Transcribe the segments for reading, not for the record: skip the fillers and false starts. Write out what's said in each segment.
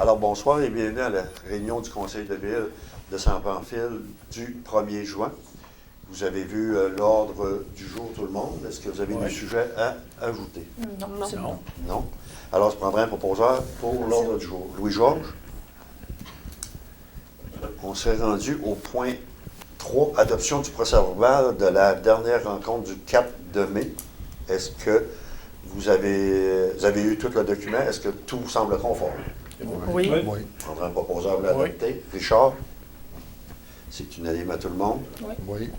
Alors, bonsoir et bienvenue à la réunion du Conseil de ville de Saint-Pamphile du 1er juin. Vous avez vu l'ordre du jour, tout le monde. Est-ce que vous avez des sujets à ajouter? Non. Non. Alors, je prendrai un proposeur pour l'ordre du jour. Louis-Georges? On s'est rendu au point 3, adoption du procès-verbal de la dernière rencontre du 4 de mai. Est-ce que vous avez eu tout le document? Est-ce que tout vous semble conforme? Oui. On prendra un proposeur pour l'adopter. Richard? C'est unanime à tout le monde? Oui.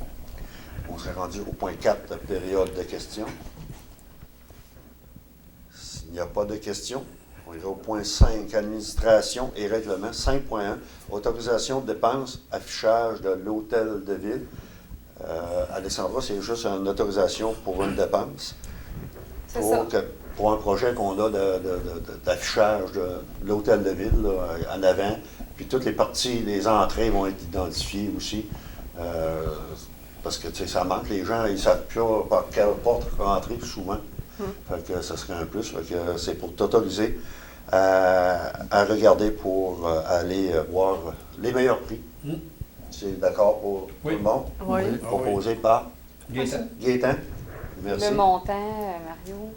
On serait rendu au point 4, la période de questions. S'il n'y a pas de questions, on ira au point 5, administration et règlement. 5.1, autorisation de dépenses, affichage de l'hôtel de ville. Alexandra, c'est juste une autorisation pour une dépense. Pour un projet qu'on a d'affichage de l'hôtel de ville là, en avant, puis toutes les parties, les entrées vont être identifiées aussi. Parce que ça manque, les gens, ils ne savent plus par quelle porte rentrer souvent. Fait que ça serait un plus. Fait que c'est pour t'autoriser à regarder pour aller voir les meilleurs prix. C'est d'accord pour tout le monde? Oui. Proposé par Gaétan. Merci. Le montant, Mario?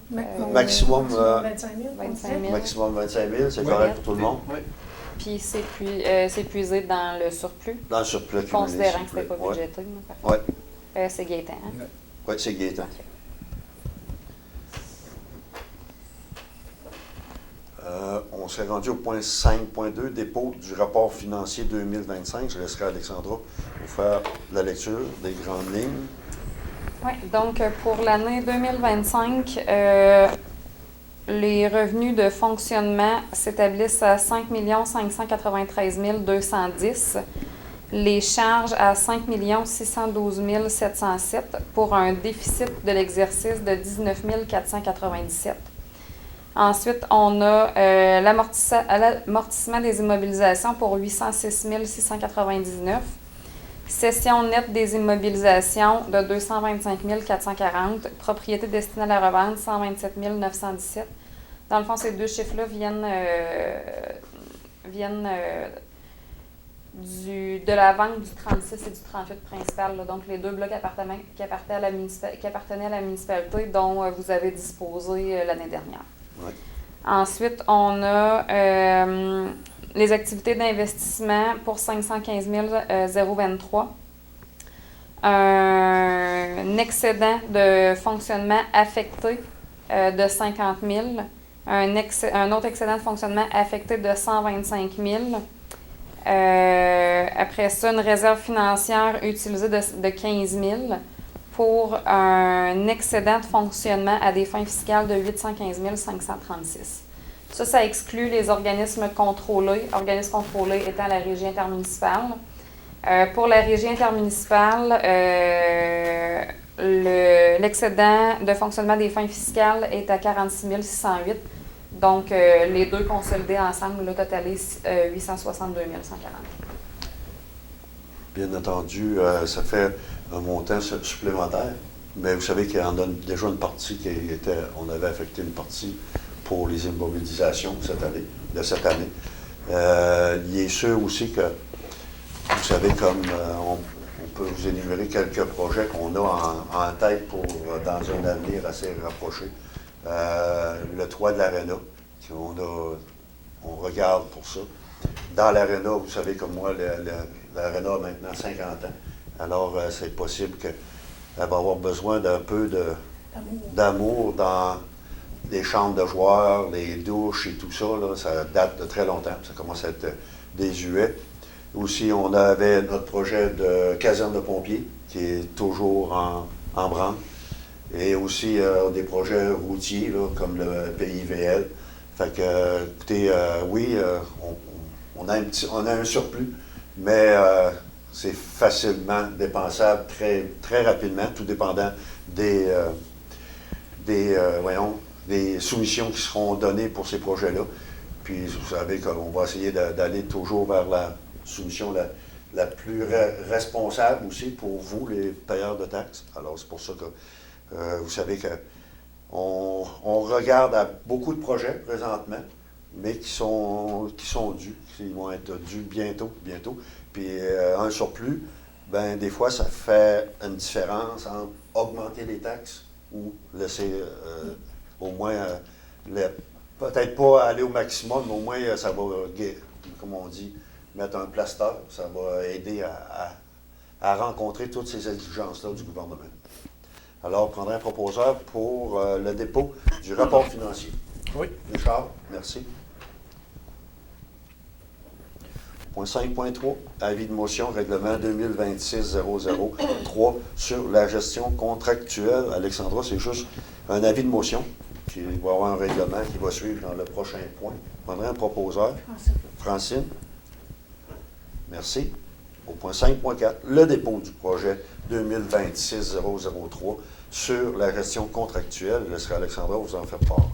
Maximum 25 000. 25 000. Maximum 25 000, c'est correct pour tout le monde? Oui. Puis c'est épuisé dans le surplus, Dans le surplus cumulé. considérant que s'il c'était vous pas plaît. budgété. Oui, C'est Gaétan. Hein? ouais, c'est Gaétan. On s'est rendu au point 5.2, dépôt du rapport financier 2025. Je laisserai Alexandra vous faire la lecture des grandes lignes. Oui, donc pour l'année 2025, les revenus de fonctionnement s'établissent à 5 593 210. Les charges à 5 612 707 pour un déficit de l'exercice de 19 497. Ensuite, on a l'amortissement des immobilisations pour 806 699. Cession nette des immobilisations de 225 440. Propriété destinée à la revente, 127 917. Dans le fond, ces deux chiffres-là viennent de la vente du 36 et du 38 principal. Là. Donc, les deux blocs qui appartenaient à la municipalité dont vous avez disposé l'année dernière. Ouais. Ensuite, on a les activités d'investissement pour 515 023. Un excédent de fonctionnement affecté de 50 000. Un autre excédent de fonctionnement affecté de 125 000. Après ça, une réserve financière utilisée de 15 000 pour un excédent de fonctionnement à des fins fiscales de 815 536. Ça exclut les organismes contrôlés, organismes contrôlés étant la régie intermunicipale. Pour la régie intermunicipale, l'excédent de fonctionnement des fins fiscales est à 46 608. Donc, les deux consolidés ensemble, le total est 862 140. Bien entendu, ça fait un montant supplémentaire, mais vous savez qu'il y en a déjà une partie on avait affecté une partie pour les immobilisations de cette année. Il est sûr aussi que, vous savez, comme on peut vous énumérer quelques projets qu'on a en tête pour dans un avenir assez rapproché. Le toit de l'aréna, on regarde pour ça. Dans l'aréna, vous savez comme moi, l'aréna a maintenant 50 ans. Alors, c'est possible qu'elle va avoir besoin d'un peu d'amour dans les chambres de joueurs, les douches et tout ça. Là, ça date de très longtemps. Ça commence à être désuet. Aussi, on avait notre projet de caserne de pompiers qui est toujours en branle. Et aussi des projets routiers là, comme le PIVL. Fait que, écoutez, oui, on a un surplus, mais c'est facilement dépensable très, très rapidement, tout dépendant des soumissions qui seront données pour ces projets-là. Puis, vous savez qu'on va essayer d'aller toujours vers la soumission la plus responsable aussi pour vous, les payeurs de taxes. Alors, c'est pour ça que vous savez qu'on regarde à beaucoup de projets présentement, mais qui sont dus, qui vont être dus bientôt. Puis un surplus, ben des fois, ça fait une différence entre augmenter les taxes ou laisser au moins, peut-être pas aller au maximum, mais au moins ça va, comme on dit, mettre un plaster. Ça va aider à rencontrer toutes ces exigences-là du gouvernement. Alors, je prendrai un proposeur pour le dépôt du rapport financier. Oui. Richard, merci. Point 5.3, avis de motion, règlement 2026-003 sur la gestion contractuelle. Alexandra, c'est juste un avis de motion. Puis il va y avoir un règlement qui va suivre dans le prochain point. Je prendrai un proposeur. Francine. Merci. Au point 5.4, le dépôt du projet 2026-003 sur la gestion contractuelle. Je laisserai Alexandra vous en faire part.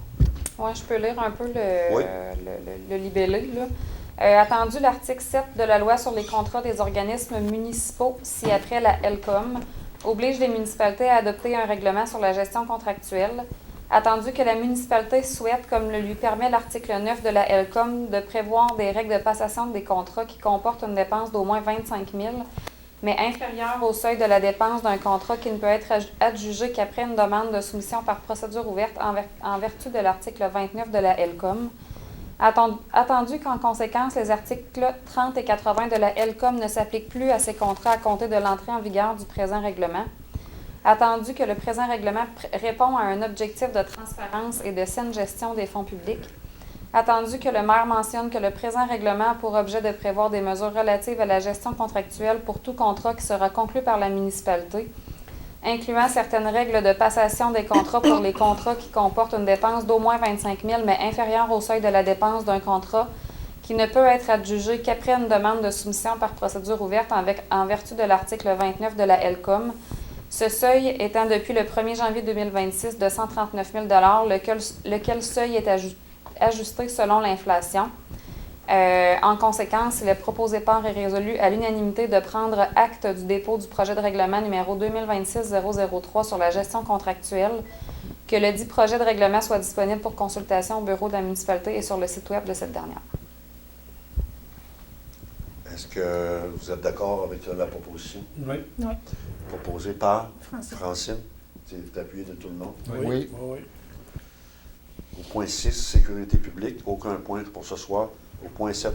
Oui, je peux lire un peu Oui. le libellé, là. Attendu l'article 7 de la loi sur les contrats des organismes municipaux, si après la LCOM oblige les municipalités à adopter un règlement sur la gestion contractuelle. Attendu que la municipalité souhaite, comme le lui permet l'article 9 de la LCOM, de prévoir des règles de passation des contrats qui comportent une dépense d'au moins 25 000, mais inférieure au seuil de la dépense d'un contrat qui ne peut être adjugé qu'après une demande de soumission par procédure ouverte en vertu de l'article 29 de la LCOM. Attendu qu'en conséquence, les articles 30 et 80 de la LCOM ne s'appliquent plus à ces contrats à compter de l'entrée en vigueur du présent règlement. Attendu que le présent règlement répond à un objectif de transparence et de saine gestion des fonds publics. Attendu que le maire mentionne que le présent règlement a pour objet de prévoir des mesures relatives à la gestion contractuelle pour tout contrat qui sera conclu par la municipalité, incluant certaines règles de passation des contrats pour les contrats qui comportent une dépense d'au moins 25 000, mais inférieure au seuil de la dépense d'un contrat qui ne peut être adjugé qu'après une demande de soumission par procédure ouverte en vertu de l'article 29 de la LCOM, ce seuil étant depuis le 1er janvier 2026 de 139 000 lequel seuil est ajusté selon l'inflation. En conséquence, il est proposé par et résolu à l'unanimité de prendre acte du dépôt du projet de règlement numéro 2026-003 sur la gestion contractuelle, que le dit projet de règlement soit disponible pour consultation au bureau de la municipalité et sur le site web de cette dernière. Est-ce que vous êtes d'accord avec la proposition Oui. Oui. proposée par Francine. Francine? C'est appuyé de tout le monde. Oui. Au point 6, sécurité publique, aucun point pour ce soir. Au point 7,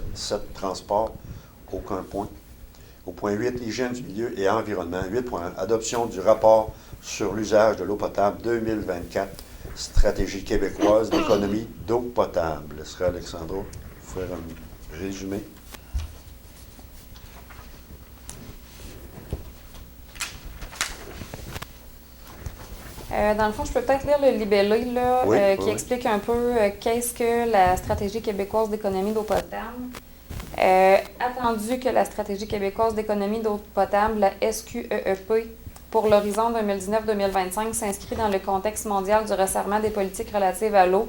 transport, aucun point. Au point 8, hygiène du milieu et environnement, 8.1, adoption du rapport sur l'usage de l'eau potable 2024, stratégie québécoise d'économie d'eau potable. Laisserai Alexandra vous faire un résumé. Dans le fond, je peux peut-être lire le libellé là, Oui, qui oui. explique un peu qu'est-ce que la stratégie québécoise d'économie d'eau potable. Attendu que la stratégie québécoise d'économie d'eau potable, la SQEEP, pour l'horizon 2019-2025 s'inscrit dans le contexte mondial du resserrement des politiques relatives à l'eau,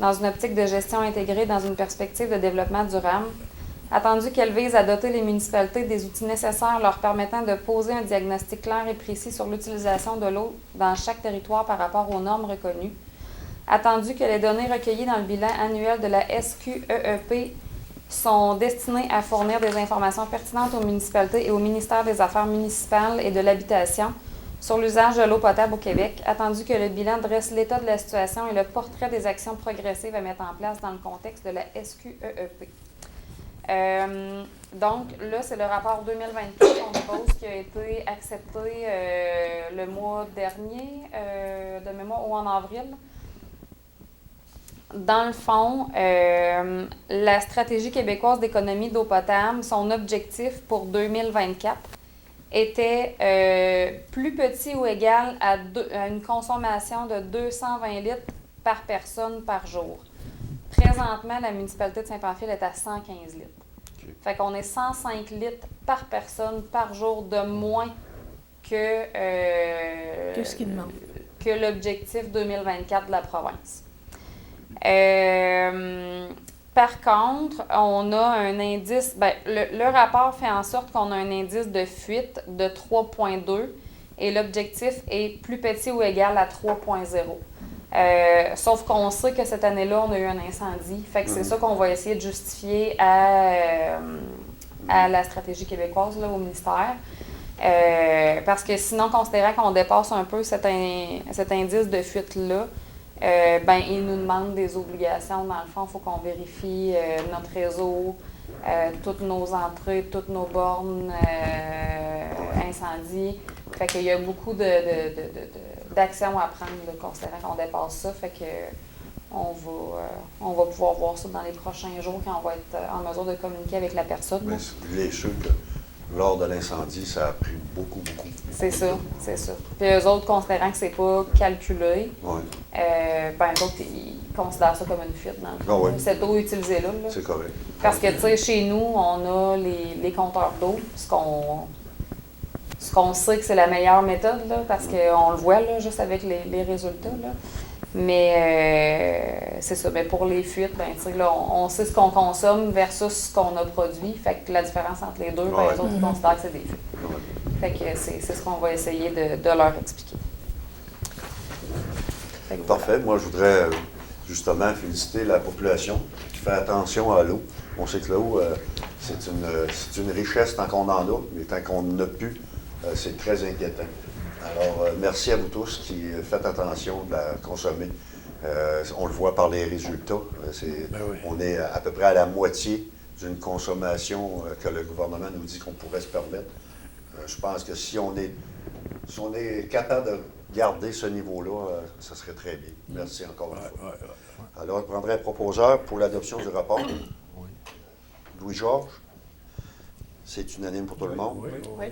dans une optique de gestion intégrée dans une perspective de développement durable. Attendu qu'elle vise à doter les municipalités des outils nécessaires leur permettant de poser un diagnostic clair et précis sur l'utilisation de l'eau dans chaque territoire par rapport aux normes reconnues. Attendu que les données recueillies dans le bilan annuel de la SQEEP sont destinées à fournir des informations pertinentes aux municipalités et au ministère des Affaires municipales et de l'Habitation sur l'usage de l'eau potable au Québec. Attendu que le bilan dresse l'état de la situation et le portrait des actions progressives à mettre en place dans le contexte de la SQEEP. Donc, là, c'est le rapport 2024 qu'on dépose qui a été accepté le mois dernier, de mémoire, ou en avril. Dans le fond, la stratégie québécoise d'économie d'eau potable, son objectif pour 2024 était plus petit ou égal à une consommation de 220 litres par personne par jour. Présentement, la municipalité de Saint-Pamphile est à 115 litres. Okay. Fait qu'on est 105 litres par personne par jour de moins que ce qu'il demande. Que l'objectif 2024 de la province. Par contre, on a un indice, le rapport fait en sorte qu'on a un indice de fuite de 3,2 et l'objectif est plus petit ou égal à 3,0. Sauf qu'on sait que cette année-là, on a eu un incendie. Fait que c'est ça qu'on va essayer de justifier à la stratégie québécoise, là, au ministère. Parce que sinon, considérant qu'on dépasse un peu cet indice de fuite-là, ils nous demandent des obligations. Dans le fond, il faut qu'on vérifie notre réseau, toutes nos entrées, toutes nos bornes incendie. Fait qu'il y a beaucoup d'actions à prendre, considérant qu'on dépasse ça. Fait que on va pouvoir voir ça dans les prochains jours quand on va être en mesure de communiquer avec la personne. Mais les sûr que lors de l'incendie, ça a pris beaucoup. C'est ça. Puis eux autres, considérant que c'est pas calculé, eux autres, ils considèrent ça comme une fuite dans le fond. Cette eau utilisée là. C'est correct. Parce que, tu sais, chez nous, on a les compteurs d'eau, ce qu'on sait que c'est la meilleure méthode, là, parce qu'on le voit là, juste avec les résultats. Là. Mais c'est ça. Mais pour les fuites, là, on sait ce qu'on consomme versus ce qu'on a produit. Fait que la différence entre les deux, les autres considèrent que c'est des fuites. Fait que c'est ce qu'on va essayer de leur expliquer. Parfait. Moi, je voudrais justement féliciter la population qui fait attention à l'eau. On sait que l'eau, c'est une richesse tant qu'on en a, mais tant qu'on n'en a plus, c'est très inquiétant. Alors, merci à vous tous qui faites attention de la consommer. On le voit par les résultats. On est à peu près à la moitié d'une consommation que le gouvernement nous dit qu'on pourrait se permettre. Je pense que si on est capable de garder ce niveau-là, ça serait très bien. Merci encore une fois. Alors, je prendrai un proposeur pour l'adoption du rapport. Louis-Georges, c'est unanime pour tout le monde. Oui.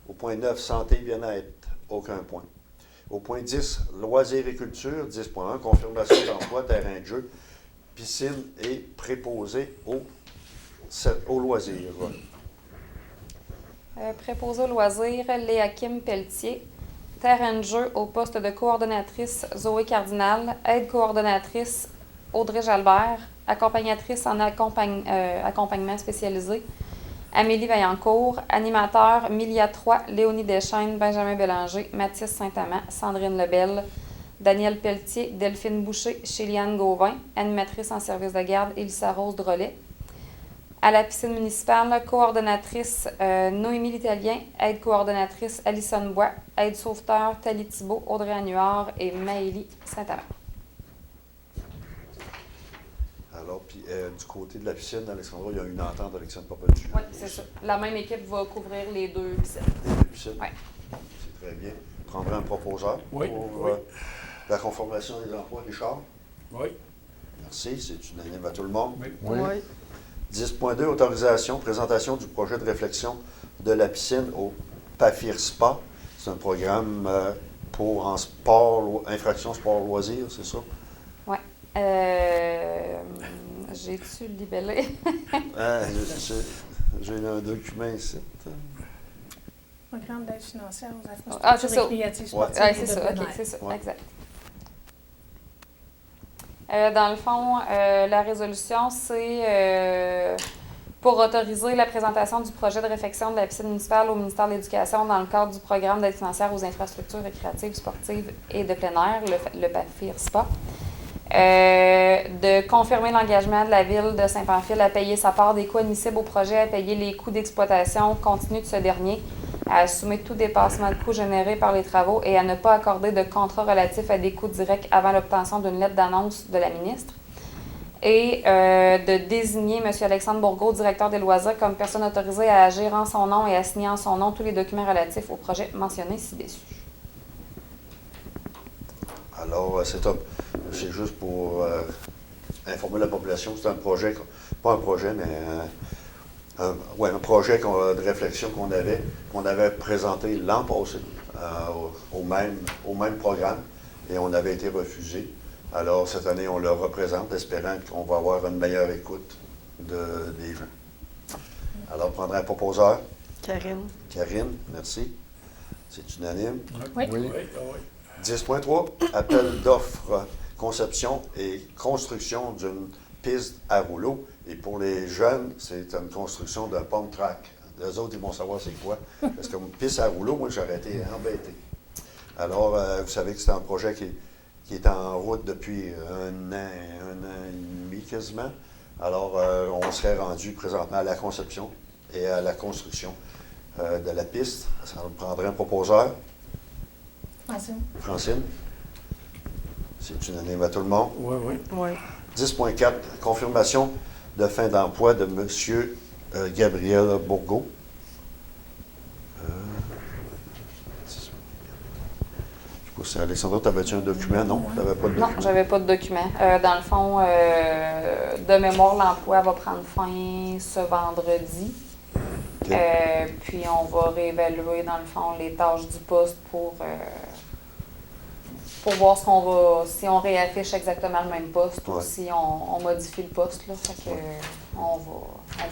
Au point 9, santé, bien-être, aucun point. Au point 10, loisirs et culture, 10.1, confirmation d'emploi, terrain de jeu, piscine et préposé aux loisirs. Préposé aux loisirs, Léa Kim Pelletier. Terrain de jeu au poste de coordonnatrice, Zoé Cardinal. Aide coordonnatrice, Audrey Jalbert. Accompagnatrice en accompagnement spécialisé, Amélie Vaillancourt. Animateur, Milia 3, Léonie Deschaines, Benjamin Bélanger, Mathis Saint-Amand, Sandrine Lebel, Daniel Pelletier, Delphine Boucher, Chéliane Gauvin. Animatrice en service de garde, Élissa Rose Drolet. À la piscine municipale, coordonnatrice Noémie L'Italien, aide coordonnatrice Alison Bois, aide sauveteur Thalie Thibault, Audrey Annuard et Maëlie Saint-Amand. Alors, puis du côté de la piscine, Alexandra, il y a une entente avec Alexandre Papaduc. Oui, c'est ça. La même équipe va couvrir les deux piscines. Les deux piscines? Oui. C'est très bien. Je prendrai un proposeur pour la conformation des emplois. Richard? Oui. Merci, c'est unanime à tout le monde. Oui. 10.2, autorisation, présentation du projet de réflexion de la piscine au PAFIR Spa. C'est un programme pour en sport, infraction sport loisirs, c'est ça? Oui. J'ai-tu le libellé? J'ai un document ici. Programme d'aide financière aux infrastructures récréatives sportives. Oui, c'est ça. OK, c'est ça. Exact. Dans le fond, la résolution, c'est pour autoriser la présentation du projet de réfection de la piscine municipale au ministère de l'Éducation dans le cadre du programme d'aide financière aux infrastructures récréatives, sportives et de plein air, le PAFIR SPA. De confirmer l'engagement de la Ville de Saint-Pamphile à payer sa part des coûts admissibles au projet, à payer les coûts d'exploitation continue de ce dernier, à assumer tout dépassement de coûts générés par les travaux et à ne pas accorder de contrat relatif à des coûts directs avant l'obtention d'une lettre d'annonce de la ministre. Et de désigner M. Alexandre Bourgault, directeur des loisirs, comme personne autorisée à agir en son nom et à signer en son nom tous les documents relatifs au projet mentionné ci-dessus. Alors, c'est juste pour informer la population. C'est un projet, pas un projet, mais un projet de réflexion qu'on avait présenté l'an passé au même programme et on avait été refusé. Alors, cette année, on le représente, espérant qu'on va avoir une meilleure écoute des gens. Alors, je prendrai un proposeur. Karine, merci. C'est unanime. Oui. 10.3, appel d'offres, conception et construction d'une piste à rouleau. Et pour les jeunes, c'est une construction d'un pump track. Les autres, ils vont savoir c'est quoi. Parce que une piste à rouleau, moi, j'aurais été embêté. Alors, vous savez que c'est un projet qui est en route depuis un an et demi quasiment. Alors, on serait rendu présentement à la conception et à la construction de la piste. Ça nous prendrait un proposeur. Francine? C'est unanime à tout le monde. Oui, oui. Oui. 10.4, confirmation de fin d'emploi de M. Gabriel Bourgault. Je sais pas si Alexandra, t'avais-tu un document? Non, tu n'avais pas de Non, document. j'avais pas de document. Dans le fond, de mémoire, l'emploi va prendre fin ce vendredi. OK. Puis on va réévaluer, dans le fond, les tâches du poste pour voir si on réaffiche exactement le même poste ou Ouais. si on modifie le poste. Là. Fait que, on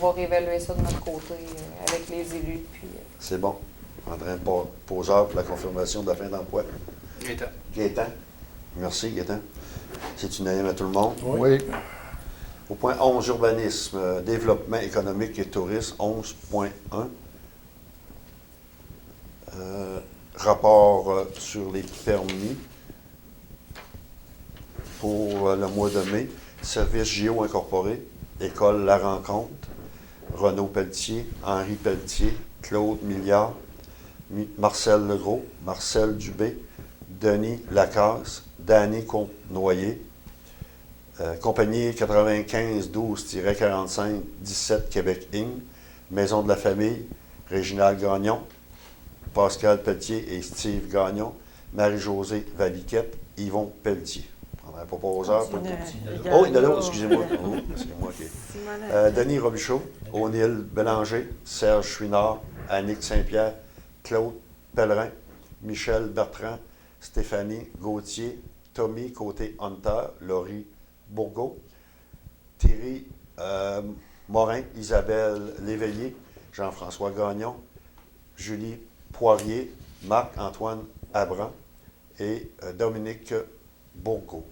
va réévaluer ça de notre côté avec les élus. Puis, C'est bon. Je prendrai un poseur pour la confirmation de la fin d'emploi. Gaétan. Merci, Gaétan. C'est unanime à tout le monde. Oui. Au point 11, urbanisme, développement économique et tourisme, 11.1. Rapport sur les permis pour le mois de mai. Service Géo incorporé, École La Rencontre, Renaud Pelletier, Henri Pelletier, Claude Milliard, Marcel Legros, Marcel Dubé, Denis Lacasse, Danny Cournoyer, compagnie 95-12-45-17 Québec Inc., Maison de la famille, Réginald Gagnon, Pascal Pelletier et Steve Gagnon, Marie-Josée Valiquette, Yvon Pelletier. On a un proposeur pour... Oh, il est là, excusez-moi. Oh, excusez-moi, OK. Denis Robichaud, O'Neill Bélanger, Serge Chouinard, Annick Saint-Pierre, Claude Pellerin, Michel Bertrand, Stéphanie Gauthier, Tommy Côté-Hunter, Laurie Bourgault, Thierry Morin, Isabelle Léveillé, Jean-François Gagnon, Julie Poirier, Marc-Antoine Abran et Dominique Bourgault.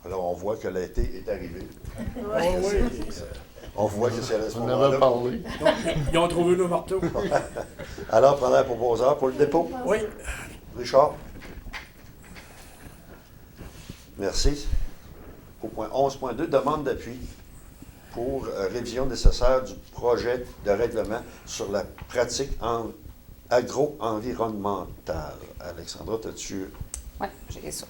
Alors, on voit que l'été est arrivé. On voit que c'est à ce On avait moment-là. parlé. Ils ont trouvé le marteau. Alors, prenons un proposeur pour le dépôt. Oui. Richard. Merci. Au point 11.2, demande d'appui pour révision nécessaire du projet de règlement sur la pratique agro-environnementale. Alexandra, as-tu... oui, j'ai ça.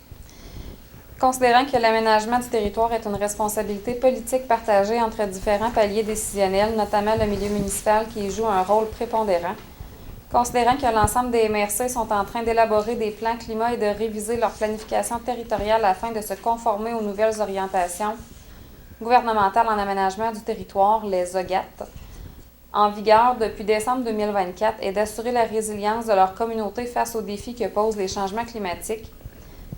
Considérant que l'aménagement du territoire est une responsabilité politique partagée entre différents paliers décisionnels, notamment le milieu municipal qui y joue un rôle prépondérant, considérant que l'ensemble des MRC sont en train d'élaborer des plans climat et de réviser leur planification territoriale afin de se conformer aux nouvelles orientations gouvernementales en aménagement du territoire, les OGAT, en vigueur depuis décembre 2024, et d'assurer la résilience de leur communauté face aux défis que posent les changements climatiques,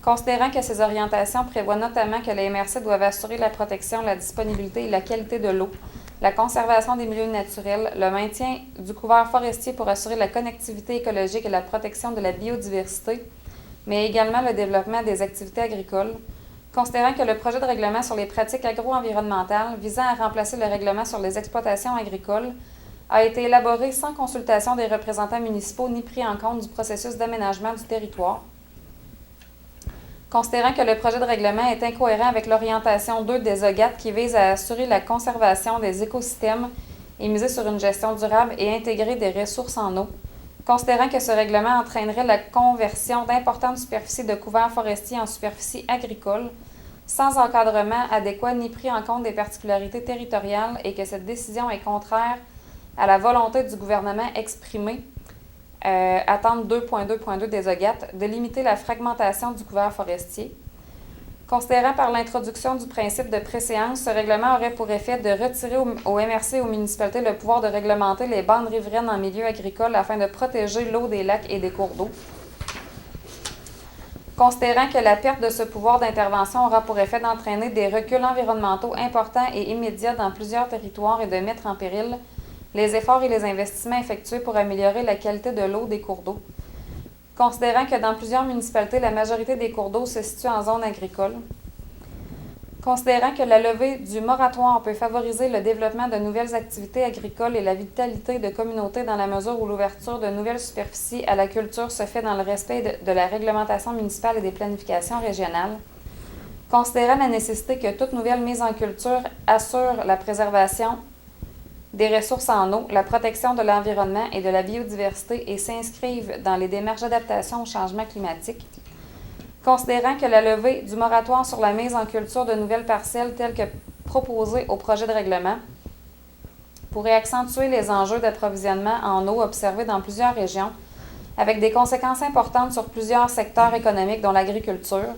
considérant que ces orientations prévoient notamment que les MRC doivent assurer la protection, la disponibilité et la qualité de l'eau, la conservation des milieux naturels, le maintien du couvert forestier pour assurer la connectivité écologique et la protection de la biodiversité, mais également le développement des activités agricoles, considérant que le projet de règlement sur les pratiques agro-environnementales visant à remplacer le règlement sur les exploitations agricoles a été élaboré sans consultation des représentants municipaux ni pris en compte du processus d'aménagement du territoire, considérant que le projet de règlement est incohérent avec l'orientation 2 des OGAT qui vise à assurer la conservation des écosystèmes et miser sur une gestion durable et intégrée des ressources en eau, considérant que ce règlement entraînerait la conversion d'importantes superficies de couverts forestiers en superficies agricoles, sans encadrement adéquat ni pris en compte des particularités territoriales et que cette décision est contraire à la volonté du gouvernement exprimée, attente 2.2.2 des OGAT, de limiter la fragmentation du couvert forestier. Considérant par l'introduction du principe de préséance, ce règlement aurait pour effet de retirer au MRC et aux municipalités le pouvoir de réglementer les bandes riveraines en milieu agricole afin de protéger l'eau des lacs et des cours d'eau. Considérant que la perte de ce pouvoir d'intervention aura pour effet d'entraîner des reculs environnementaux importants et immédiats dans plusieurs territoires et de mettre en péril les efforts et les investissements effectués pour améliorer la qualité de l'eau des cours d'eau. Considérant que dans plusieurs municipalités, la majorité des cours d'eau se situe en zone agricole. Considérant que la levée du moratoire peut favoriser le développement de nouvelles activités agricoles et la vitalité de communautés dans la mesure où l'ouverture de nouvelles superficies à la culture se fait dans le respect de la réglementation municipale et des planifications régionales. Considérant la nécessité que toute nouvelle mise en culture assure la préservation des ressources en eau, la protection de l'environnement et de la biodiversité et s'inscrivent dans les démarches d'adaptation au changement climatique. Considérant que la levée du moratoire sur la mise en culture de nouvelles parcelles telles que proposées au projet de règlement pourrait accentuer les enjeux d'approvisionnement en eau observés dans plusieurs régions, avec des conséquences importantes sur plusieurs secteurs économiques dont l'agriculture.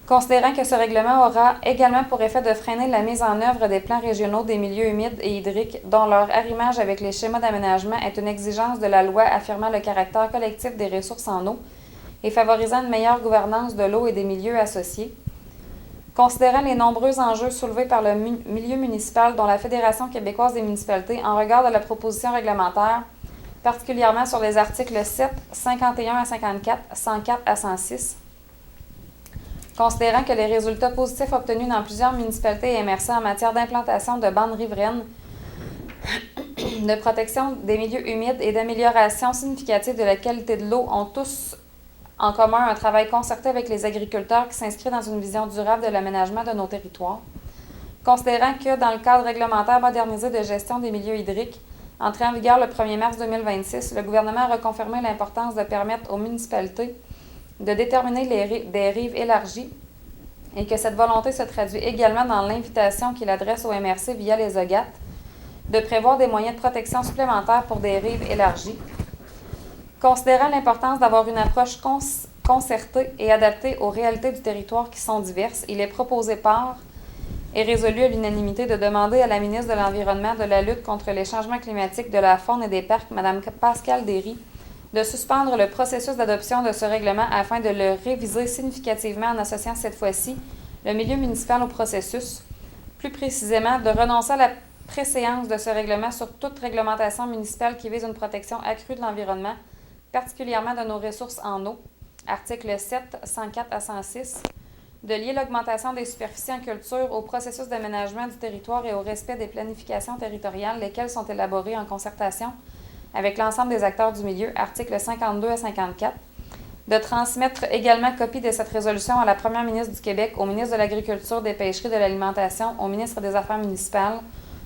Considérant que ce règlement aura également pour effet de freiner la mise en œuvre des plans régionaux des milieux humides et hydriques dont leur arrimage avec les schémas d'aménagement est une exigence de la loi affirmant le caractère collectif des ressources en eau et favorisant une meilleure gouvernance de l'eau et des milieux associés. Considérant les nombreux enjeux soulevés par le milieu municipal dont la Fédération québécoise des municipalités en regard de la proposition réglementaire, particulièrement sur les articles 7, 51 à 54, 104 à 106. Considérant que les résultats positifs obtenus dans plusieurs municipalités et MRC en matière d'implantation de bandes riveraines, de protection des milieux humides et d'amélioration significative de la qualité de l'eau ont tous en commun un travail concerté avec les agriculteurs qui s'inscrit dans une vision durable de l'aménagement de nos territoires. Considérant que, dans le cadre réglementaire modernisé de gestion des milieux hydriques, entré en vigueur le 1er mars 2026, le gouvernement a reconfirmé l'importance de permettre aux municipalités de déterminer des rives élargies et que cette volonté se traduit également dans l'invitation qu'il adresse au MRC via les OGAT de prévoir des moyens de protection supplémentaires pour des rives élargies. Considérant l'importance d'avoir une approche concertée et adaptée aux réalités du territoire qui sont diverses, il est proposé par et résolu à l'unanimité de demander à la ministre de l'Environnement, de la lutte contre les changements climatiques, de la faune et des parcs, Mme Pascale Derry, de suspendre le processus d'adoption de ce règlement afin de le réviser significativement en associant cette fois-ci le milieu municipal au processus. Plus précisément, de renoncer à la préséance de ce règlement sur toute réglementation municipale qui vise une protection accrue de l'environnement, particulièrement de nos ressources en eau, articles 7, 104 à 106, de lier l'augmentation des superficies en culture au processus d'aménagement du territoire et au respect des planifications territoriales, lesquelles sont élaborées en concertation avec l'ensemble des acteurs du milieu, articles 52 à 54, de transmettre également copie de cette résolution à la première ministre du Québec, au ministre de l'Agriculture, des Pêcheries, de l'Alimentation, au ministre des Affaires municipales,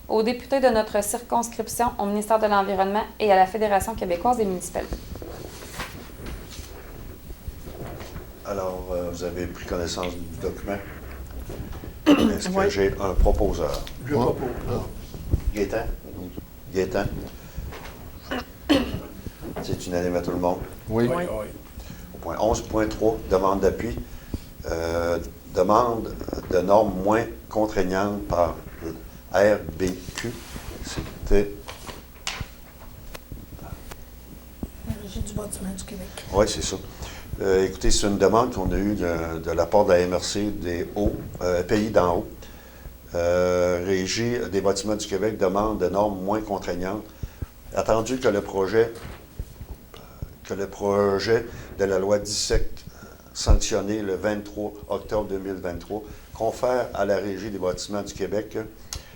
aux députés de notre circonscription, au ministère de l'Environnement et à la Fédération québécoise des municipalités. Alors, vous avez pris connaissance du document. Est-ce que j'ai un proposeur? Je propose. Gaétan? Gaétan? C'est unanime à tout le monde. Oui. Oui. Au point 11.3, demande d'appui. Demande de normes moins contraignantes par RBQ. C'était... La Régie du bâtiment du Québec. Oui, c'est ça. Écoutez, c'est une demande qu'on a eue de la part de la MRC des Pays d'en haut. Régie des bâtiments du Québec demande de normes moins contraignantes. Attendu que le projet de la loi 17 sanctionné le 23 octobre 2023 confère à la Régie des bâtiments du Québec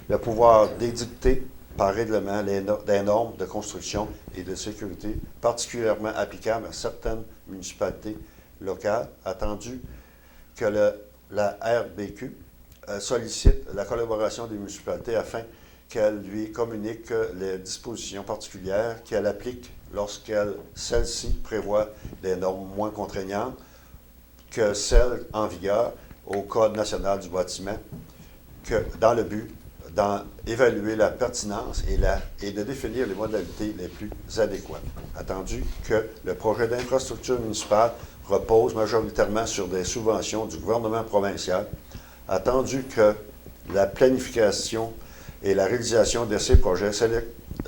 le pouvoir d'édicter par règlement des normes de construction et de sécurité particulièrement applicables à certaines municipalités locales, attendu que la RBQ sollicite la collaboration des municipalités afin qu'elle lui communique les dispositions particulières qu'elle applique celle-ci prévoit des normes moins contraignantes que celles en vigueur au Code national du bâtiment, dans le but d'évaluer la pertinence et de définir les modalités les plus adéquates. Attendu que le projet d'infrastructure municipale repose majoritairement sur des subventions du gouvernement provincial, attendu que la planification et la réalisation de ces projets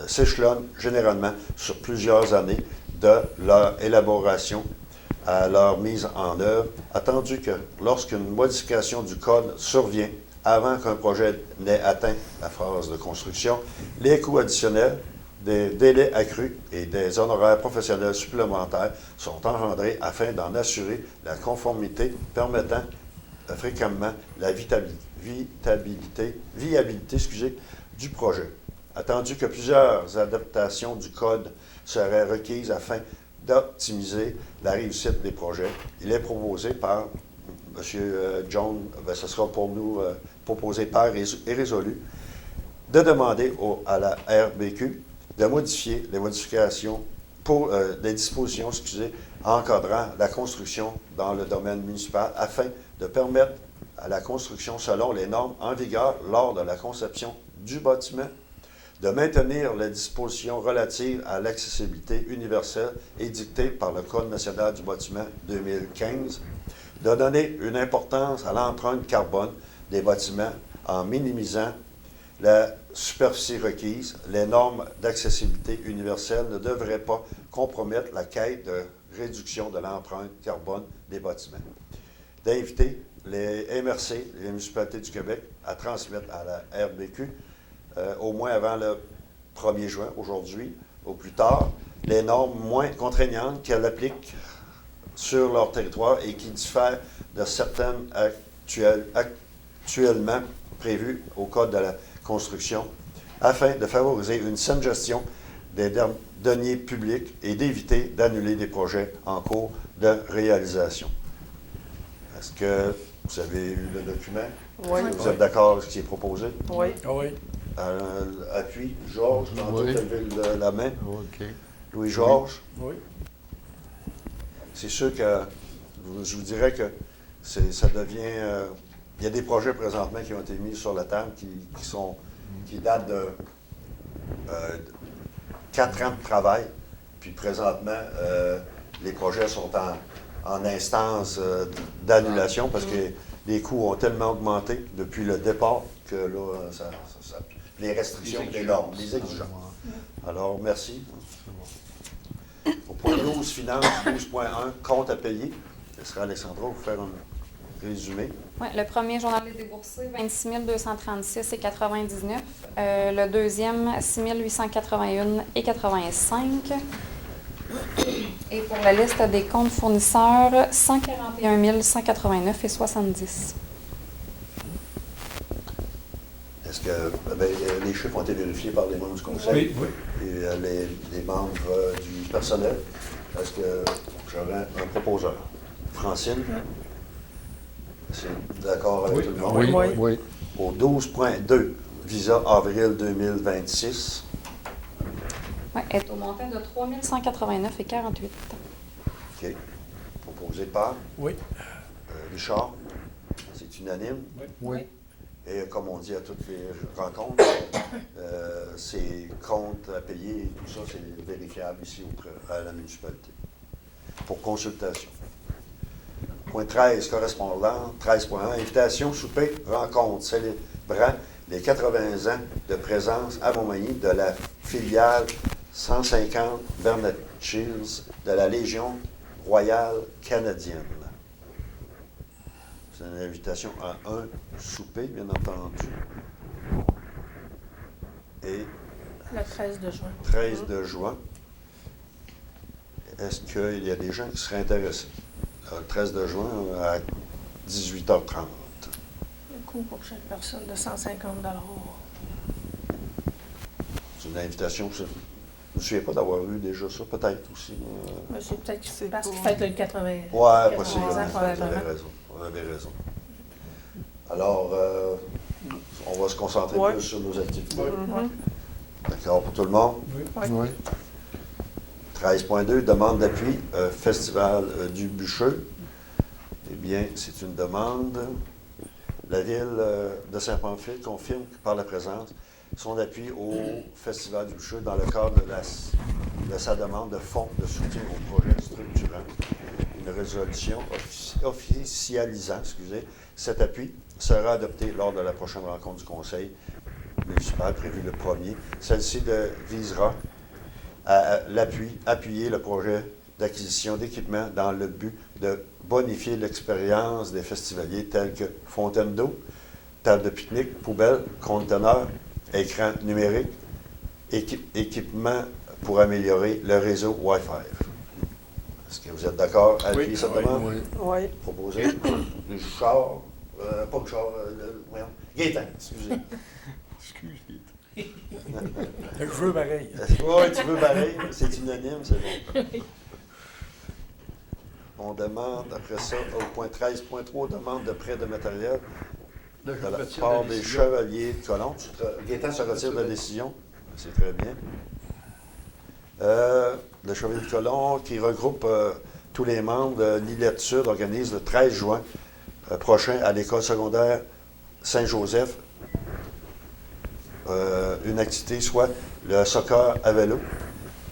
s'échelonnent généralement sur plusieurs années de leur élaboration à leur mise en œuvre, attendu que lorsqu'une modification du code survient avant qu'un projet n'ait atteint la phase de construction, les coûts additionnels, des délais accrus et des honoraires professionnels supplémentaires sont engendrés afin d'en assurer la conformité permettant fréquemment la viabilité du projet. Attendu que plusieurs adaptations du code seraient requises afin d'optimiser la réussite des projets, il est proposé par M. John, ce sera pour nous proposé par et résolu, de demander à la RBQ de modifier les modifications pour les dispositions encadrant la construction dans le domaine municipal afin de permettre à la construction selon les normes en vigueur lors de la conception du bâtiment, de maintenir les dispositions relatives à l'accessibilité universelle édictées par le Code national du bâtiment 2015, de donner une importance à l'empreinte carbone des bâtiments en minimisant la superficie requise. Les normes d'accessibilité universelle ne devraient pas compromettre la quête de réduction de l'empreinte carbone des bâtiments. D'inviter les MRC, les municipalités du Québec, à transmettre à la RBQ, au moins avant le 1er juin, aujourd'hui, au plus tard, les normes moins contraignantes qu'elles appliquent sur leur territoire et qui diffèrent de certaines actuellement prévues au Code de la construction, afin de favoriser une saine gestion des deniers publics et d'éviter d'annuler des projets en cours de réalisation. Est-ce que vous avez eu le document? Oui. Vous êtes d'accord avec ce qui est proposé? Oui. Ah oui. Appui, Georges, tantôt Oui. tu as levé la main. OK. Louis-Georges? Oui. C'est sûr que je vous dirais que ça devient... il y a des projets présentement qui ont été mis sur la table qui datent de 4 ans de travail. Puis présentement, les projets sont en instance d'annulation parce que les coûts ont tellement augmenté depuis le départ que là, les restrictions des normes, les exigences. Alors, merci. Au point 12, finance, 12.1, compte à payer. Ce sera Alexandra vous faire un résumé. Oui, le premier journal est déboursé, 26 236,99. Le deuxième, 6 881,85. Et pour la liste des comptes fournisseurs, 141 189,70. Est-ce que les chiffres ont été vérifiés par les membres du conseil? Oui, oui. Et les membres du personnel? Est-ce que j'aurais un proposeur? Francine? C'est d'accord avec Oui. tout le monde? Oui, Oui. oui. Au 12.2, visa avril 2026. Oui, est au montant de 3 189,48. OK. Proposé par Oui. Richard. C'est unanime. Oui. Et comme on dit à toutes les rencontres, ces comptes à payer et tout ça, c'est vérifiable ici à la municipalité. Pour consultation. Point 13, correspondant. 13.1, invitation, souper, rencontre célébrant les 80 ans de présence à Montmagny de la filiale 150 Bernard Shields de la Légion royale canadienne. C'est une invitation à un souper, bien entendu. Et Le 13 de juin. 13 de juin, est-ce qu'il y a des gens qui seraient intéressés? Le 13 de juin à 18h30. Le coût pour chaque personne de 150 $. C'est une invitation. Je ne me souviens pas d'avoir eu déjà ça, peut-être aussi. Mais c'est peut-être C'est parce pour- qu'il fête le 80. Ouais, 80 possiblement. ans, Vous probablement. avez raison. Vous avez raison. Alors, on va se concentrer Ouais. plus sur nos activités. Mhm. D'accord pour tout le monde? Oui. Oui. 13.2, demande d'appui, Festival du Bûcheux. Eh bien, c'est une demande. La Ville de Saint-Pamphile confirme par la présence son appui au Festival du Bûcheux dans le cadre de sa demande de fonds de soutien au projet structurant. Une résolution officialisant cet appui sera adoptée lors de la prochaine rencontre du Conseil municipal prévue le 1er. Celle-ci visera à appuyer le projet d'acquisition d'équipements dans le but de bonifier l'expérience des festivaliers tels que fontaine d'eau, table de pique-nique, poubelle, conteneurs, écran numérique, équipement pour améliorer le réseau Wi-Fi. Est-ce que vous êtes d'accord à appuyer Oui. cette Oui. demande? Oui. Oui. Proposé. Richard, pas Richard, voyons, Gaétan, excusez. Excuse, le jeu pareil. Oui, tu veux pareil, c'est unanime, c'est bon. On demande, après ça, au point 13.3, demande de prêt de matériel Là, de je la retire part la des décision. chevaliers de colon. Gaétan se retire de la décision. C'est très bien. Le chevalier de colon qui regroupe tous les membres de l'Îlette Sud organise le 13 juin prochain à l'école secondaire Saint-Joseph une activité, soit le soccer à vélo.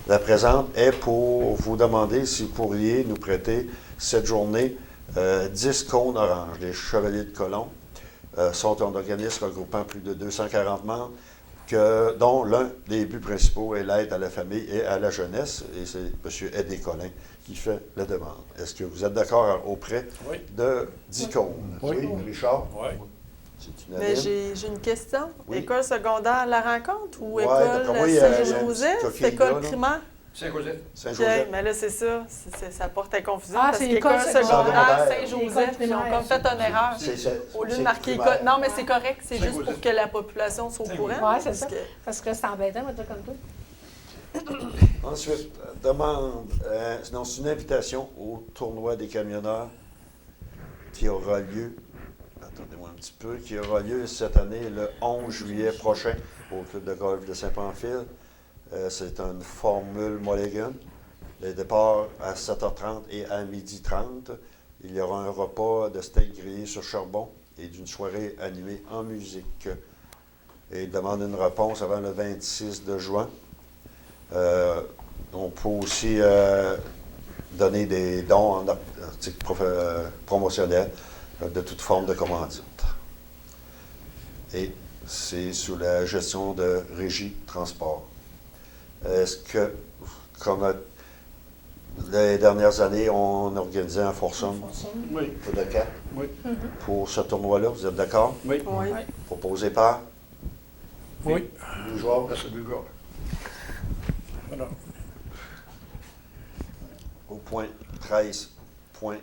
La présente est pour vous demander si vous pourriez nous prêter cette journée 10 cônes oranges. Les chevaliers de colon sont un organisme regroupant plus de 240 membres, dont l'un des buts principaux est l'aide à la famille et à la jeunesse. Et c'est M. Eddie Collin qui fait la demande. Est-ce que vous êtes d'accord auprès Oui. de 10 cônes? Oui. Richard? Oui. C'est Mais unanime. j'ai une question. Oui. École secondaire La Rencontre ou Ouais, école d'après moi, il y a un petit Saint-Joseph, coquille là, école là. primaire? Saint-Joseph. OK, Saint-Joseph. mais là, c'est ça. Ça porte à confusion Ah, parce c'est qu'école école secondaire secondaire. Saint-Joseph, École ils ont primaire. comme fait une erreur. Au lieu de marquer école. Non, mais c'est correct. C'est juste pour que la population soit au courant. Ouais, c'est parce ça. que- Parce que c'est embêtant, mais toi comme toi. Ensuite, demande, non, c'est une invitation au tournoi des camionneurs qui aura lieu, attendez-moi un petit peu, qui aura lieu cette année le 11 juillet prochain au club de golf de Saint-Pamphile. C'est une formule Mulligan. Le départ à 7h30 et à 12h30. Il y aura un repas de steak grillé sur charbon et d'une soirée animée en musique. Et il demande une réponse avant le 26 de juin. On peut aussi donner des dons en articles promotionnels de toute forme de commandite. Et c'est sous la gestion de Régie Transport. Est-ce que, comme les dernières années, on organisait un foursome Oui. de 4 Oui. pour ce tournoi-là? Vous êtes d'accord? Oui. Oui. Proposé par Oui. le joueur. Là, c'est deux gars. Voilà. Au point 13. Oui,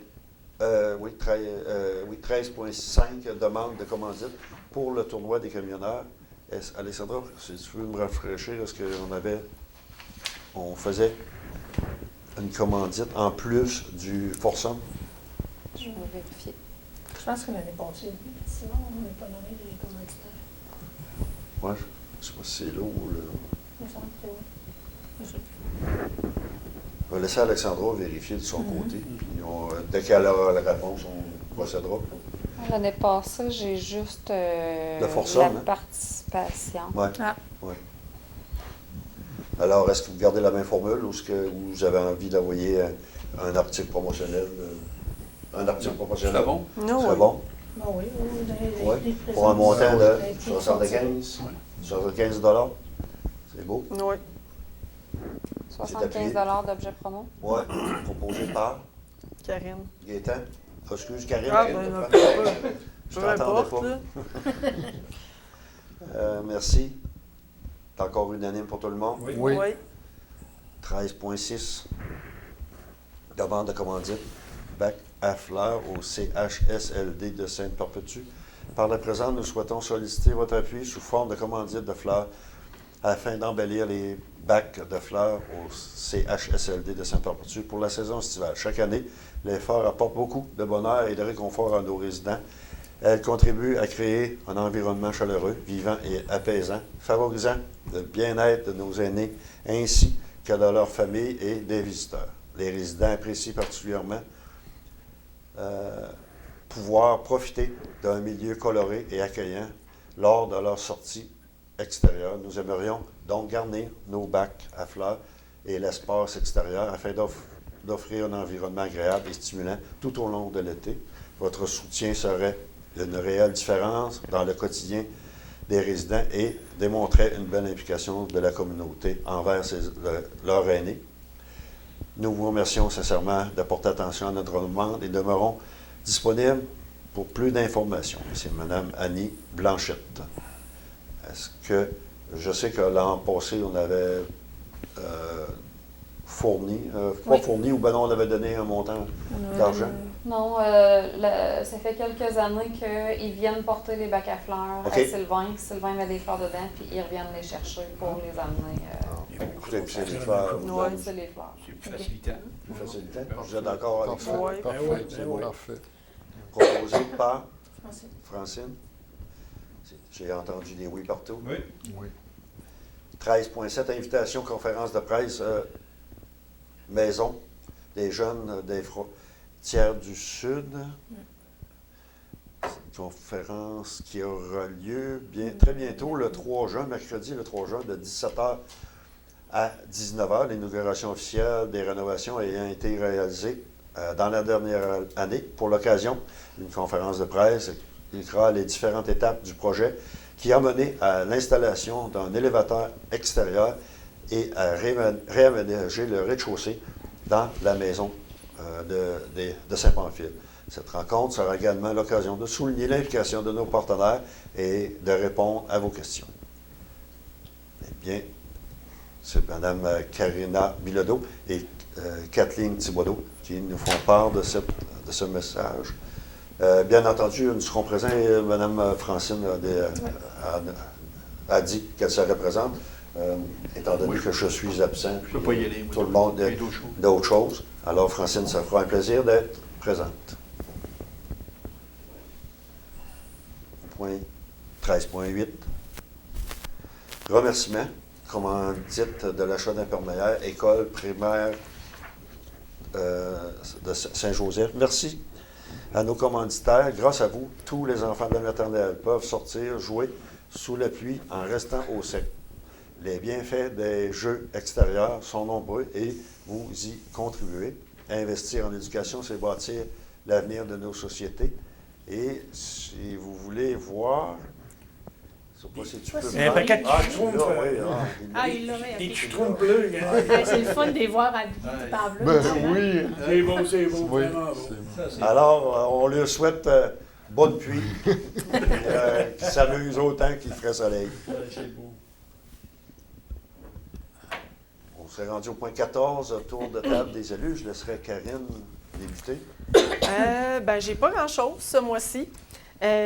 13.5, demande de commandite pour le tournoi des camionneurs. Alessandra, si tu veux me rafraîchir, est-ce on faisait une commandite en plus du foursome? Je vais vérifier. Je pense que l'année passée, sinon on n'est pas donné des commanditaires. Moi, je sais pas si c'est lourd. Là. Il me semble que oui. Je sais plus. On va laisser Alexandra vérifier de son côté. Puis dès qu'elle aura la réponse, on procédera. L'année passée, j'ai juste Le foursome, la hein? participation. Ouais. Ah. Ouais. Alors, est-ce que vous gardez la même formule ou est-ce que vous avez envie d'envoyer un article promotionnel? Un article promotionnel? C'est bon? Non, C'est oui. bon? Bon, oui, Oui. oui. Pour un montant de Ouais. 75 $. C'est beau? Oui. 75 d'objets promo. Oui. Proposé par Karine. Gaétan. Excuse, Karine. Ah, Karine, ben, t'as peu fait- importe. Je Peu t'entendais importe, pas. là. Merci. C'est encore unanime pour tout le monde? Oui. Oui. 13.6. Demande de commandite. Bac à fleurs au CHSLD de Sainte-Perpétue. Par la présente, nous souhaitons solliciter votre appui sous forme de commandite de fleurs afin d'embellir les bacs de fleurs au CHSLD de Sainte-Perpétue pour la saison estivale. Chaque année, l'effort apporte beaucoup de bonheur et de réconfort à nos résidents. Elle contribue à créer un environnement chaleureux, vivant et apaisant, favorisant le bien-être de nos aînés ainsi que de leurs familles et des visiteurs. Les résidents apprécient particulièrement pouvoir profiter d'un milieu coloré et accueillant lors de leur sortie extérieure. Nous aimerions donc garnir nos bacs à fleurs et l'espace extérieur afin d'offrir un environnement agréable et stimulant tout au long de l'été. Votre soutien serait une réelle différence dans le quotidien des résidents et démontrait une belle implication de la communauté envers leurs aînés. Nous vous remercions sincèrement de porter attention à notre demande et demeurons disponibles pour plus d'informations. C'est Mme Annie Blanchette. Est-ce que, je sais que l'an passé, on avait fourni. Pas Oui. fourni, ou ben non, on avait donné un montant d'argent. Non, ça fait quelques années qu'ils viennent porter les bacs à fleurs OK. à Sylvain. Sylvain met des fleurs dedans, puis ils reviennent les chercher pour les amener. Écoutez, puis c'est des fleurs. Ouais. C'est les fleurs. C'est plus facilitant. Plus facilitant. Vous êtes d'accord avec ça? Ouais. Ouais, C'est beau. parfait. Proposé par Francine. Francine. J'ai entendu des oui partout. Oui. Oui. 13.7, invitation, conférence de presse, maison des jeunes des frontières du Sud. Conférence qui aura lieu très bientôt, le 3 juin, mercredi le 3 juin, de 17h à 19h. L'inauguration officielle des rénovations ayant été réalisée dans la dernière année. Pour l'occasion, une conférence de presse expliquera les différentes étapes du projet qui a mené à l'installation d'un élévateur extérieur et à réaménager le rez-de-chaussée dans la maison de Saint-Pamphile. Cette rencontre sera également l'occasion de souligner l'implication de nos partenaires et de répondre à vos questions. Eh bien, c'est Mme Karina Bilodeau et Kathleen Thibodeau qui nous font part de ce message. Bien entendu, nous serons présents et Mme Francine a dit qu'elle se représente, étant donné que je suis absent. Je ne peux pas y aller. moi. Tout le monde Il y a d'autres choses. d'autres choses. Alors, Francine, ça fera un plaisir d'être présente. Point 13.8. Remerciements, commandite de l'achat d'imperméaires, école primaire de Saint-Joseph. Merci à nos commanditaires. Grâce à vous, tous les enfants de la maternelle peuvent sortir, jouer sous la pluie en restant au sec. Les bienfaits des jeux extérieurs sont nombreux et vous y contribuez. Investir en éducation, c'est bâtir l'avenir de nos sociétés. Et si vous voulez voir, je ne sais pas si tu peux... Un paquet de Ah, schtroumpfs, tu l'as, oui. Ah, il l'aurait. Des ok. schtroumpfs bleus. hein. Ouais, c'est le fun de les voir à table. Ben oui. C'est beau, c'est beau, Oui. vraiment beau. Ça, c'est- Alors, on leur souhaite bonne pluie, qu'ils s'amusent autant qu'il ferait soleil. c'est beau. On s'est rendu au point 14, tour de table des élus. Je laisserai Karine débuter. Ben, j'ai pas grand-chose ce mois-ci.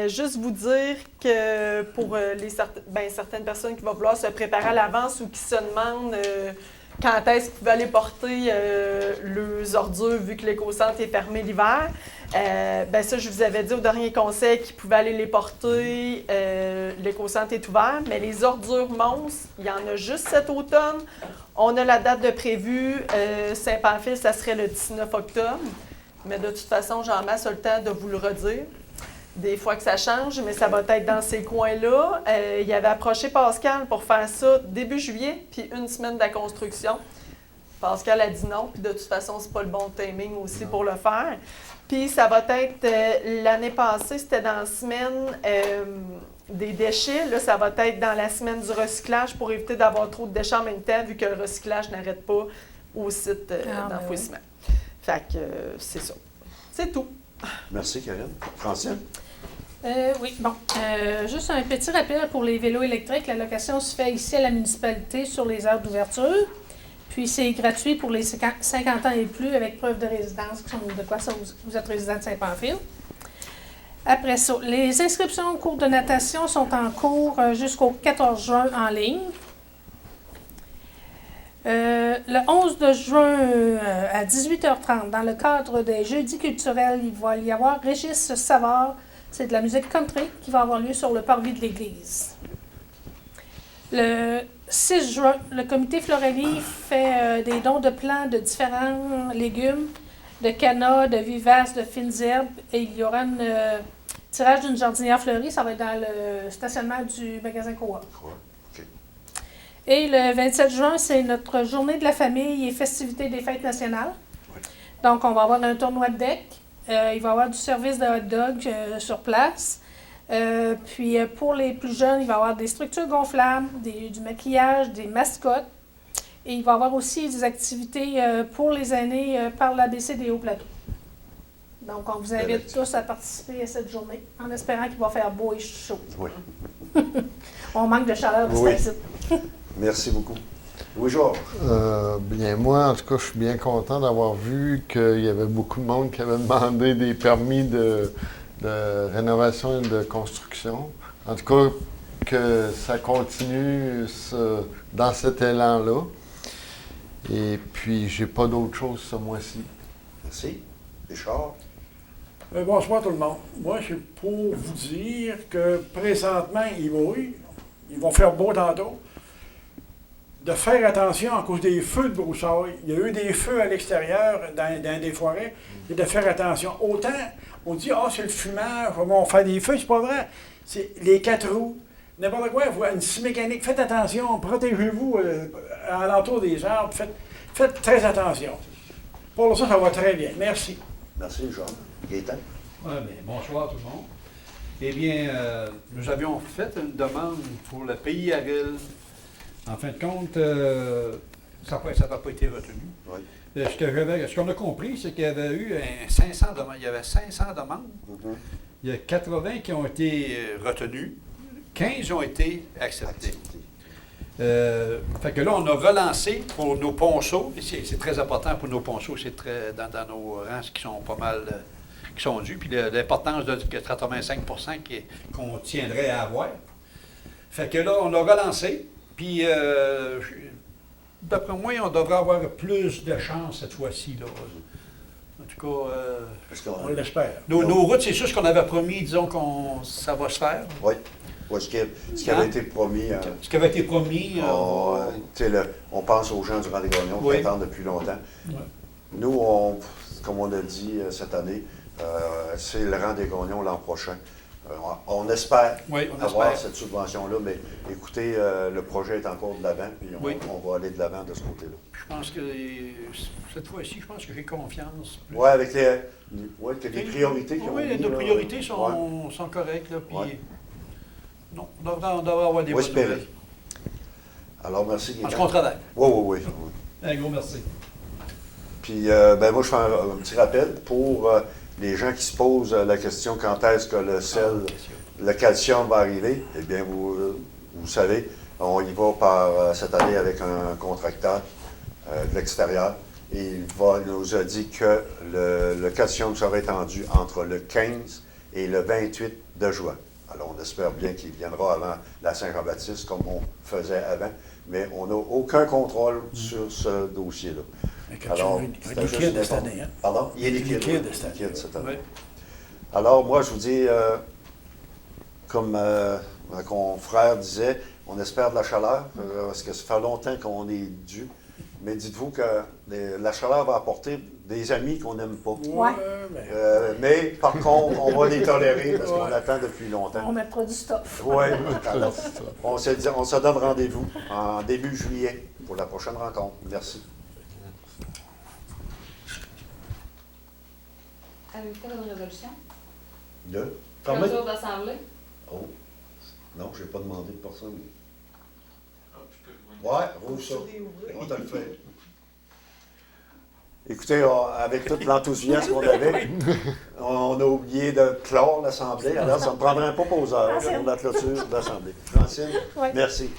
Juste vous dire que pour certaines personnes qui vont vouloir se préparer à l'avance ou qui se demandent quand est-ce qu'ils pouvaient aller porter leurs ordures vu que l'éco-centre est fermé l'hiver, ben ça, je vous avais dit au dernier conseil qu'ils pouvaient aller les porter. L'éco-centre est ouvert, mais les ordures monstres, il y en a juste cet automne. On a la date de prévue. Saint-Pamphile, ça serait le 19 octobre. Mais de toute façon, j'en masse le temps de vous le redire. Des fois que ça change, mais ça va être dans ces coins-là. Il avait approché Pascal pour faire ça début juillet, puis une semaine de la construction. Pascal a dit non, puis de toute façon, c'est pas le bon timing aussi pour le faire. Puis ça va être, l'année passée, c'était dans la semaine des déchets. Là, ça va être dans la semaine du recyclage pour éviter d'avoir trop de déchets en même temps, vu que le recyclage n'arrête pas au site d'enfouissement. Fait que c'est ça. C'est tout. Merci, Karine. Francine? Oui, bon. Juste un petit rappel pour les vélos électriques. La location se fait ici à la municipalité sur les heures d'ouverture. Puis c'est gratuit pour les 50 ans et plus avec preuve de résidence. De quoi ça, vous êtes résident de Saint-Pamphile. Après ça, les inscriptions au cours de natation sont en cours jusqu'au 14 juin en ligne. Le 11 de juin à 18h30, dans le cadre des Jeudis culturels, il va y avoir Régis Savard, c'est de la musique country, qui va avoir lieu sur le parvis de l'église. Le 6 juin, le comité Florelli fait des dons de plants de différents légumes, de cannas, de vivaces, de fines herbes, et il y aura un tirage d'une jardinière fleurie, ça va être dans le stationnement du magasin Coop. Et le 27 juin, c'est notre journée de la famille et festivités des fêtes nationales. Oui. Donc, on va avoir un tournoi de deck. Il va y avoir du service de hot dog sur place. Puis, pour les plus jeunes, il va y avoir des structures gonflables, du maquillage, des mascottes. Et il va y avoir aussi des activités pour les aînés par l'ABC des Hauts-Plateaux. Donc, on vous invite tous à participer à cette journée en espérant qu'il va faire beau et chaud. Oui. On manque de chaleur de Oui. cette site. Merci beaucoup. Oui, Georges. Bien, moi, en tout cas, je suis bien content d'avoir vu qu'il y avait beaucoup de monde qui avait demandé des permis de rénovation et de construction. En tout cas, que ça continue dans cet élan-là. Et puis, j'ai pas d'autre chose ce mois-ci. Merci. Richard. Bonsoir tout le monde. Moi, c'est pour vous dire que présentement, il mouille. Ils vont faire beau tantôt. De faire attention à cause des feux de broussailles. Il y a eu des feux à l'extérieur, dans des forêts, et de faire attention. Autant, on dit, c'est le fumage, on va faire des feux, c'est pas vrai. C'est les 4 roues, n'importe quoi, une scie mécanique. Faites attention, protégez-vous à l'entour des arbres, faites très attention. Pour ça, ça va très bien. Merci. Merci, Jean. Gaétan. Bonsoir tout le monde. Eh bien, nous avions fait une demande pour le pays Ariel. En fin de compte, ça n'a pas été retenu. Oui. Ce qu'on a compris, c'est qu'il y avait eu 500 demandes. Il y avait 500 demandes. Mhm. Il y a 80 qui ont été retenues. 15 ont été acceptées. Fait que là, on a relancé pour nos ponceaux. Et c'est très important pour nos ponceaux. C'est très dans nos rangs qui sont pas mal qui sont dus. Puis l'importance de 85 qu'on tiendrait à avoir. Fait que là, on a relancé. Puis, d'après moi, on devrait avoir plus de chance cette fois-ci. Là. En tout cas, Parce On qu'on- l'espère. nos routes, c'est sûr ce qu'on avait promis, disons qu'on ça va se faire. Oui. Ouais, ce qui avait été promis. Ce qui avait été promis. Tu sais, on pense aux gens du Rang des Gagnons Oui. qui attendent depuis longtemps. Ouais. Nous, comme on a dit cette année, c'est le Rang des Gagnons l'an prochain. On espère Oui, on avoir espère. cette subvention-là, mais écoutez, le projet est encore de l'avant, puis Oui. on va aller de l'avant de ce côté-là. Je pense que cette fois-ci, je pense que j'ai confiance. Oui, avec que les priorités qui ont Oui, mis, nos là, priorités ouais. sont correctes. Là, puis, Ouais. non, on devrait avoir des On va bonnes espérer. nouvelles. Alors, merci. Parce Gaétan. qu'on travaille. Oui. Un gros merci. Puis, moi, je fais un petit rappel pour les gens qui se posent la question quand est-ce que le calcium va arriver. Eh bien, vous savez, on y va par cette année avec un contracteur de l'extérieur. Et il nous a dit que le calcium sera étendu entre le 15 et le 28 de juin. Alors, on espère bien qu'il viendra avant la Saint-Jean-Baptiste, comme on faisait avant, mais on n'a aucun contrôle sur ce dossier-là. Alors, Il c'était est juste liquide une cette année. Hein? Pardon? Il est liquide. Liquide oui, cette année. liquide cette année. Oui. Alors, moi, je vous dis, comme un confrère disait, on espère de la chaleur, parce que ça fait longtemps qu'on est dû. Mais dites-vous que la chaleur va apporter des amis qu'on n'aime pas. Ouais. Mais par contre, on va les tolérer parce qu'on attend depuis longtemps. On mettra du stuff. Oui. Alors, on se donne rendez-vous en début juillet pour la prochaine rencontre. Merci. Avez-vous fait une résolution? Deux. Clôture d'assemblée? Oh. Non, je n'ai pas demandé de personne. Ouais, rouvre ça. On te le fait. Écoutez, avec tout l'enthousiasme qu'on avait, on a oublié de clore l'Assemblée. Alors, ça ne me prendrait un pas poseur pour la clôture de l'Assemblée. Francine, Ouais. merci.